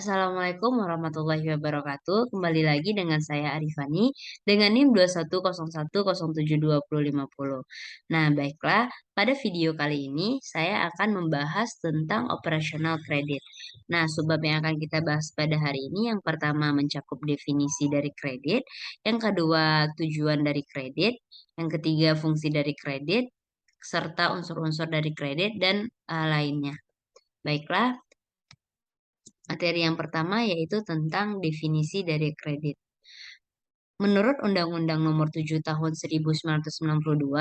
Assalamualaikum warahmatullahi wabarakatuh. Kembali lagi dengan saya Arifani dengan NIM 2101072050. Nah, baiklah, pada video kali ini saya akan membahas tentang operasional kredit. Nah, subbab yang akan kita bahas pada hari ini yang pertama mencakup definisi dari kredit, yang kedua tujuan dari kredit, yang ketiga fungsi dari kredit, serta unsur-unsur dari kredit dan lainnya. Baiklah, materi yang pertama yaitu tentang definisi dari kredit. Menurut Undang-Undang Nomor 7 Tahun 1992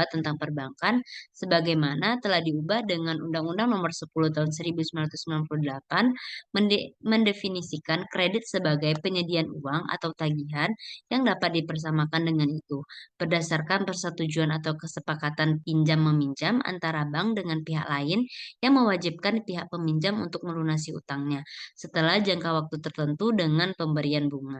tentang Perbankan, sebagaimana telah diubah dengan Undang-Undang Nomor 10 Tahun 1998, mendefinisikan kredit sebagai penyediaan uang atau tagihan yang dapat dipersamakan dengan itu, berdasarkan persetujuan atau kesepakatan pinjam-meminjam antara bank dengan pihak lain yang mewajibkan pihak peminjam untuk melunasi utangnya setelah jangka waktu tertentu dengan pemberian bunga.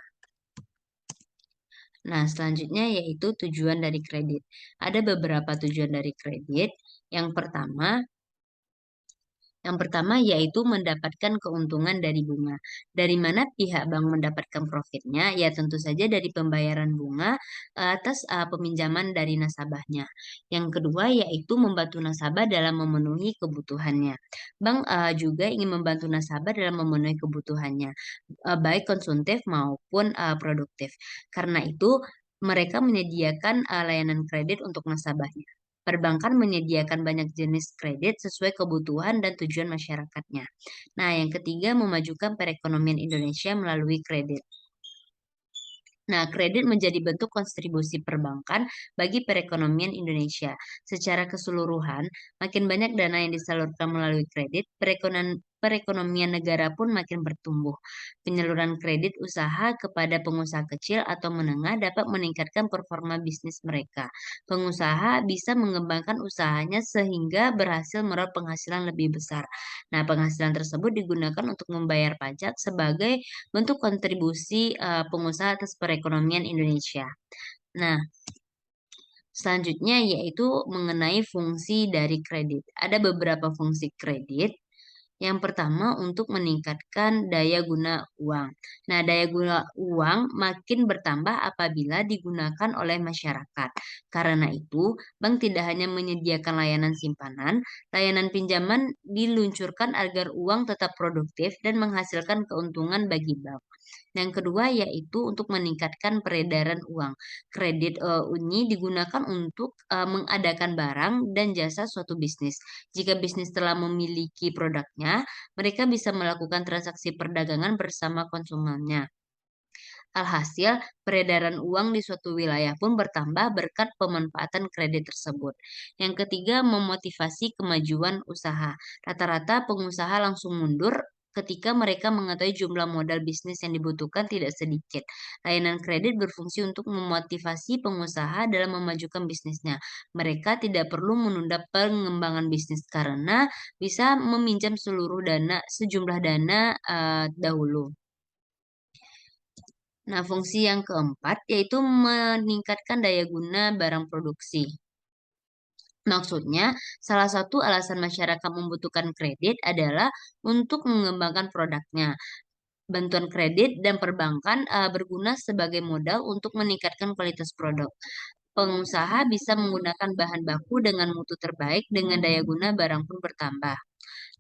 Nah, selanjutnya yaitu tujuan dari kredit. Ada beberapa tujuan dari kredit. Yang pertama, yaitu mendapatkan keuntungan dari bunga. Dari mana pihak bank mendapatkan profitnya? Ya tentu saja dari pembayaran bunga atas peminjaman dari nasabahnya. Yang kedua yaitu membantu nasabah dalam memenuhi kebutuhannya. Bank juga ingin membantu nasabah dalam memenuhi kebutuhannya, baik konsumtif maupun produktif. Karena itu mereka menyediakan layanan kredit untuk nasabahnya. Perbankan menyediakan banyak jenis kredit sesuai kebutuhan dan tujuan masyarakatnya. Nah, yang ketiga, memajukan perekonomian Indonesia melalui kredit. Nah, kredit menjadi bentuk kontribusi perbankan bagi perekonomian Indonesia. Secara keseluruhan, makin banyak dana yang disalurkan melalui kredit, perekonomian negara pun makin bertumbuh. Penyaluran kredit usaha kepada pengusaha kecil atau menengah dapat meningkatkan performa bisnis mereka. Pengusaha bisa mengembangkan usahanya sehingga berhasil meraup penghasilan lebih besar. Nah, penghasilan tersebut digunakan untuk membayar pajak sebagai bentuk kontribusi pengusaha atas perekonomian Indonesia. Nah, selanjutnya yaitu mengenai fungsi dari kredit. Ada beberapa fungsi kredit. Yang pertama untuk meningkatkan daya guna uang. Nah, daya guna uang makin bertambah apabila digunakan oleh masyarakat. Karena itu, bank tidak hanya menyediakan layanan simpanan, layanan pinjaman diluncurkan agar uang tetap produktif dan menghasilkan keuntungan bagi bank. Yang kedua yaitu untuk meningkatkan peredaran uang. Kredit ini digunakan untuk mengadakan barang dan jasa suatu bisnis. Jika bisnis telah memiliki produknya, mereka bisa melakukan transaksi perdagangan bersama konsumennya. Alhasil, peredaran uang di suatu wilayah pun bertambah berkat pemanfaatan kredit tersebut. Yang ketiga, memotivasi kemajuan usaha. Rata-rata pengusaha langsung mundur ketika mereka mengetahui jumlah modal bisnis yang dibutuhkan tidak sedikit. Layanan kredit berfungsi untuk memotivasi pengusaha dalam memajukan bisnisnya. Mereka tidak perlu menunda pengembangan bisnis karena bisa meminjam sejumlah dana dahulu. Nah, fungsi yang keempat yaitu meningkatkan daya guna barang produksi. Maksudnya, salah satu alasan masyarakat membutuhkan kredit adalah untuk mengembangkan produknya. Bantuan kredit dan perbankan berguna sebagai modal untuk meningkatkan kualitas produk. Pengusaha bisa menggunakan bahan baku dengan mutu terbaik dengan daya guna barang pun bertambah.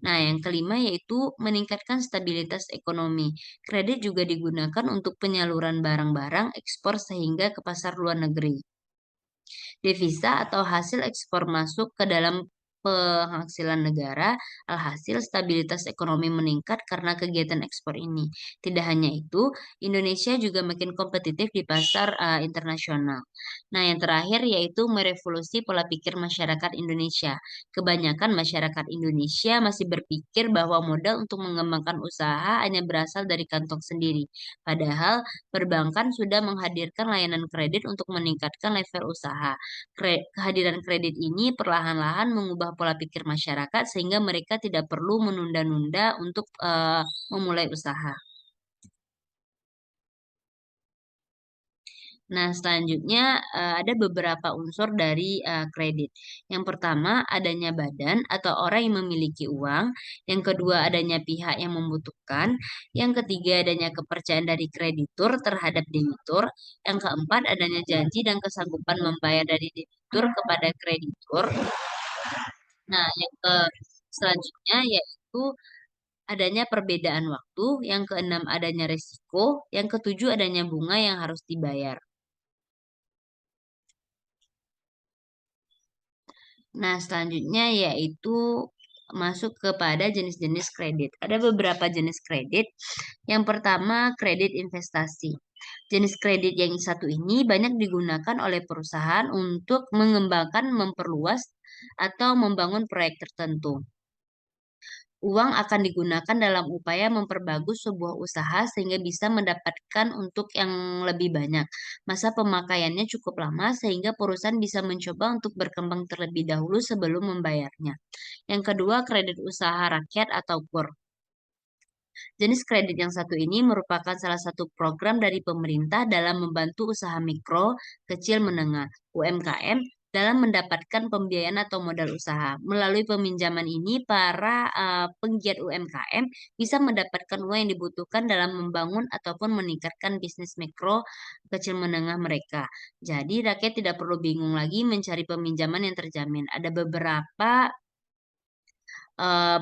Nah, yang kelima yaitu meningkatkan stabilitas ekonomi. Kredit juga digunakan untuk penyaluran barang-barang ekspor sehingga ke pasar luar negeri. Devisa atau hasil ekspor masuk ke dalam penghasilan negara, alhasil stabilitas ekonomi meningkat karena kegiatan ekspor ini. Tidak hanya itu, Indonesia juga makin kompetitif di pasar internasional. Nah, yang terakhir yaitu merevolusi pola pikir masyarakat Indonesia. Kebanyakan masyarakat Indonesia masih berpikir bahwa modal untuk mengembangkan usaha hanya berasal dari kantong sendiri. Padahal, perbankan sudah menghadirkan layanan kredit untuk meningkatkan level usaha. Kehadiran kredit ini perlahan-lahan mengubah pola pikir masyarakat sehingga mereka tidak perlu menunda-nunda untuk memulai usaha. Nah, selanjutnya ada beberapa unsur dari kredit. Yang pertama, adanya badan atau orang yang memiliki uang. Yang kedua, adanya pihak yang membutuhkan. Yang ketiga, adanya kepercayaan dari kreditur terhadap debitur. Yang keempat, adanya janji dan kesanggupan membayar dari debitur kepada kreditur. Nah, yang selanjutnya yaitu adanya perbedaan waktu. Yang keenam, adanya resiko. Yang ketujuh, adanya bunga yang harus dibayar. Nah, selanjutnya yaitu masuk kepada jenis-jenis kredit. Ada beberapa jenis kredit. Yang pertama, kredit investasi. Jenis kredit yang satu ini banyak digunakan oleh perusahaan untuk mengembangkan, memperluas, atau membangun proyek tertentu. Uang akan digunakan dalam upaya memperbagus sebuah usaha sehingga bisa mendapatkan untuk yang lebih banyak. Masa pemakaiannya cukup lama sehingga perusahaan bisa mencoba untuk berkembang terlebih dahulu sebelum membayarnya. Yang kedua, kredit usaha rakyat atau KUR. Jenis kredit yang satu ini merupakan salah satu program dari pemerintah dalam membantu usaha mikro, kecil, menengah, UMKM, dalam mendapatkan pembiayaan atau modal usaha. Melalui peminjaman ini, para penggiat UMKM bisa mendapatkan uang yang dibutuhkan dalam membangun ataupun meningkatkan bisnis mikro, kecil, menengah mereka. Jadi, rakyat tidak perlu bingung lagi mencari peminjaman yang terjamin. Ada beberapa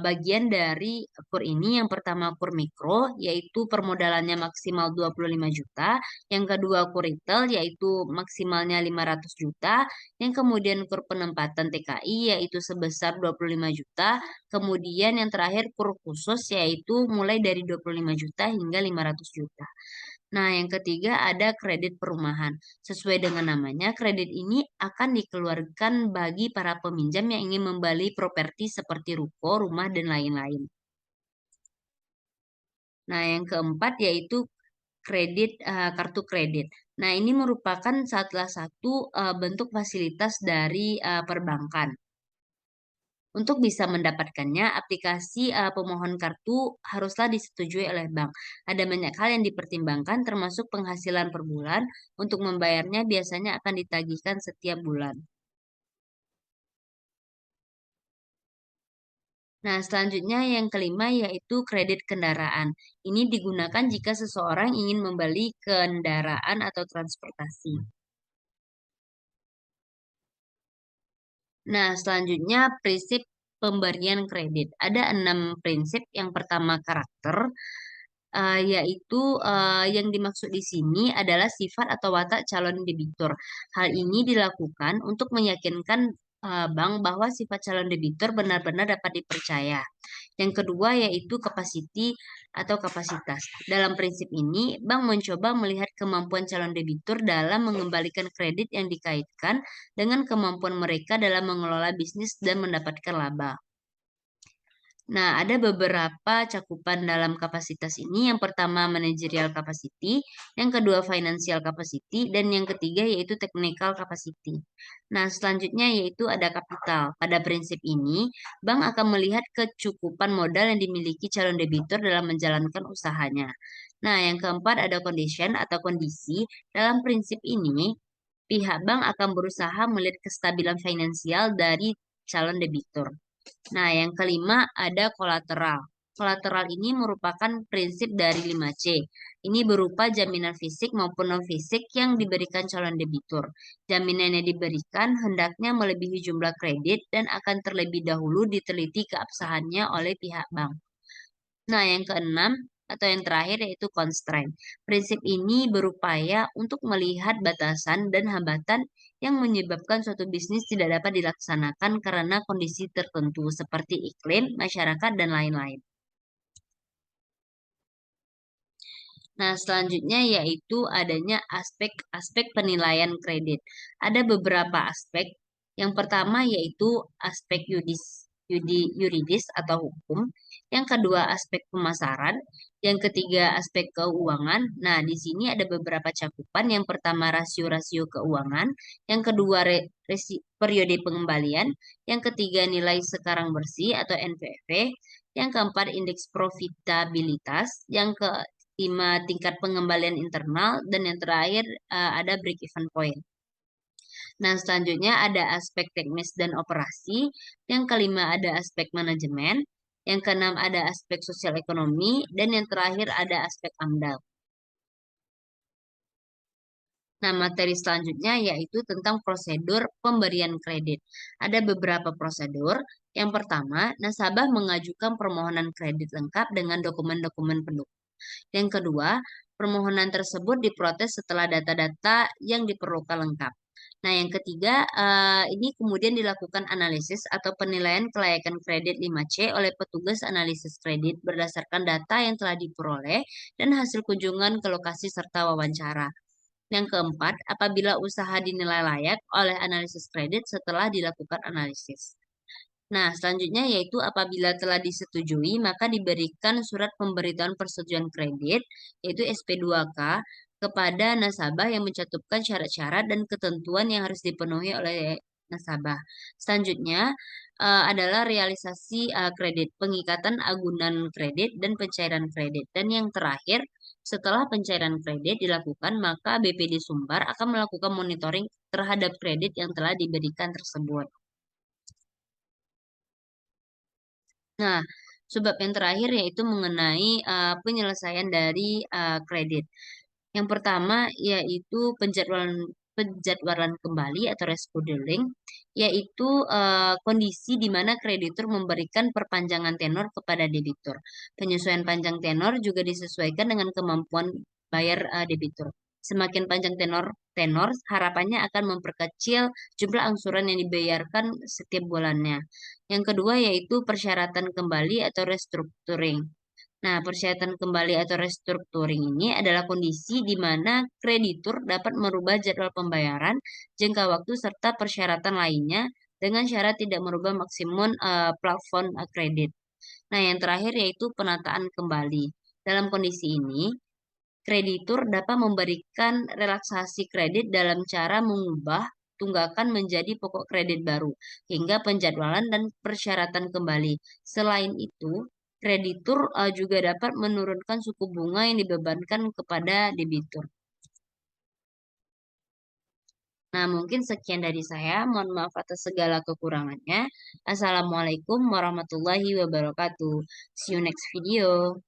bagian dari KUR ini. Yang pertama KUR mikro, yaitu permodalannya maksimal 25 juta. Yang kedua KUR retail, yaitu maksimalnya 500 juta. Yang kemudian KUR penempatan TKI, yaitu sebesar 25 juta. Kemudian yang terakhir KUR khusus, yaitu mulai dari 25 juta hingga 500 juta. Nah, yang ketiga ada kredit perumahan. Sesuai dengan namanya, kredit ini akan dikeluarkan bagi para peminjam yang ingin membeli properti seperti ruko, rumah, dan lain-lain. Nah, yang keempat yaitu kartu kredit. Nah, ini merupakan salah satu bentuk fasilitas dari perbankan. Untuk bisa mendapatkannya, aplikasi pemohon kartu haruslah disetujui oleh bank. Ada banyak hal yang dipertimbangkan, termasuk penghasilan per bulan. Untuk membayarnya biasanya akan ditagihkan setiap bulan. Nah, selanjutnya yang kelima yaitu kredit kendaraan. Ini digunakan jika seseorang ingin membeli kendaraan atau transportasi. Nah, selanjutnya prinsip pemberian kredit. Ada 6 prinsip. Yang pertama karakter, yaitu yang dimaksud di sini adalah sifat atau watak calon debitur. Hal ini dilakukan untuk meyakinkan bank bahwa sifat calon debitur benar-benar dapat dipercaya. Yang kedua yaitu capacity atau kapasitas. Dalam prinsip ini, bank mencoba melihat kemampuan calon debitur dalam mengembalikan kredit yang dikaitkan dengan kemampuan mereka dalam mengelola bisnis dan mendapatkan laba. Nah, ada beberapa cakupan dalam kapasitas ini. Yang pertama, managerial capacity. Yang kedua, financial capacity. Dan yang ketiga, yaitu technical capacity. Nah, selanjutnya yaitu ada kapital. Pada prinsip ini, bank akan melihat kecukupan modal yang dimiliki calon debitur dalam menjalankan usahanya. Nah, yang keempat ada condition atau kondisi. Dalam prinsip ini, pihak bank akan berusaha melihat kestabilan finansial dari calon debitur. Nah, yang kelima ada kolateral. Kolateral ini merupakan prinsip dari 5C. Ini berupa jaminan fisik maupun non-fisik yang diberikan calon debitur. Jaminan yang diberikan hendaknya melebihi jumlah kredit dan akan terlebih dahulu diteliti keabsahannya oleh pihak bank. Nah, yang keenam atau yang terakhir yaitu constraint. Prinsip ini berupaya untuk melihat batasan dan hambatan yang menyebabkan suatu bisnis tidak dapat dilaksanakan karena kondisi tertentu seperti iklim, masyarakat, dan lain-lain. Nah, selanjutnya yaitu adanya aspek-aspek penilaian kredit. Ada beberapa aspek. Yang pertama yaitu aspek yuridis atau hukum. Yang kedua aspek pemasaran. Yang ketiga aspek keuangan. Nah, di sini ada beberapa cakupan. Yang pertama rasio-rasio keuangan. Yang kedua periode pengembalian. Yang ketiga nilai sekarang bersih atau NPV. Yang keempat indeks profitabilitas. Yang 5 tingkat pengembalian internal, dan yang terakhir ada break even point. Nah, selanjutnya ada aspek teknis dan operasi. Yang kelima ada aspek manajemen. Yang keenam ada aspek sosial ekonomi. Dan yang terakhir ada aspek AMDAL. Nah, materi selanjutnya yaitu tentang prosedur pemberian kredit. Ada beberapa prosedur. Yang pertama, nasabah mengajukan permohonan kredit lengkap dengan dokumen-dokumen pendukung. Yang kedua, permohonan tersebut diprotes setelah data-data yang diperlukan lengkap. Nah, yang ketiga, ini kemudian dilakukan analisis atau penilaian kelayakan kredit 5C oleh petugas analisis kredit berdasarkan data yang telah diperoleh dan hasil kunjungan ke lokasi serta wawancara. Yang keempat, apabila usaha dinilai layak oleh analisis kredit setelah dilakukan analisis. Nah, selanjutnya yaitu apabila telah disetujui, maka diberikan surat pemberitahuan persetujuan kredit, yaitu SP2K, kepada nasabah yang mencantumkan syarat-syarat dan ketentuan yang harus dipenuhi oleh nasabah. Selanjutnya adalah realisasi kredit, pengikatan agunan kredit, dan pencairan kredit. Dan yang terakhir, setelah pencairan kredit dilakukan, maka BPD Sumbar akan melakukan monitoring terhadap kredit yang telah diberikan tersebut. Nah, sebab yang terakhir yaitu mengenai penyelesaian dari kredit. Yang pertama yaitu penjadwalan kembali atau rescheduling, yaitu kondisi di mana kreditur memberikan perpanjangan tenor kepada debitur. Penyesuaian panjang tenor juga disesuaikan dengan kemampuan bayar debitur. Semakin panjang tenor harapannya akan memperkecil jumlah angsuran yang dibayarkan setiap bulannya. Yang kedua yaitu persyaratan kembali atau restructuring. Nah, persyaratan kembali atau restructuring ini adalah kondisi di mana kreditur dapat merubah jadwal pembayaran, jangka waktu, serta persyaratan lainnya dengan syarat tidak merubah maksimum plafon kredit. Nah, yang terakhir yaitu penataan kembali. Dalam kondisi ini, kreditur dapat memberikan relaksasi kredit dalam cara mengubah tunggakan menjadi pokok kredit baru, hingga penjadwalan dan persyaratan kembali. Selain itu, kreditur juga dapat menurunkan suku bunga yang dibebankan kepada debitur. Nah, mungkin sekian dari saya. Mohon maaf atas segala kekurangannya. Assalamualaikum warahmatullahi wabarakatuh. See you next video.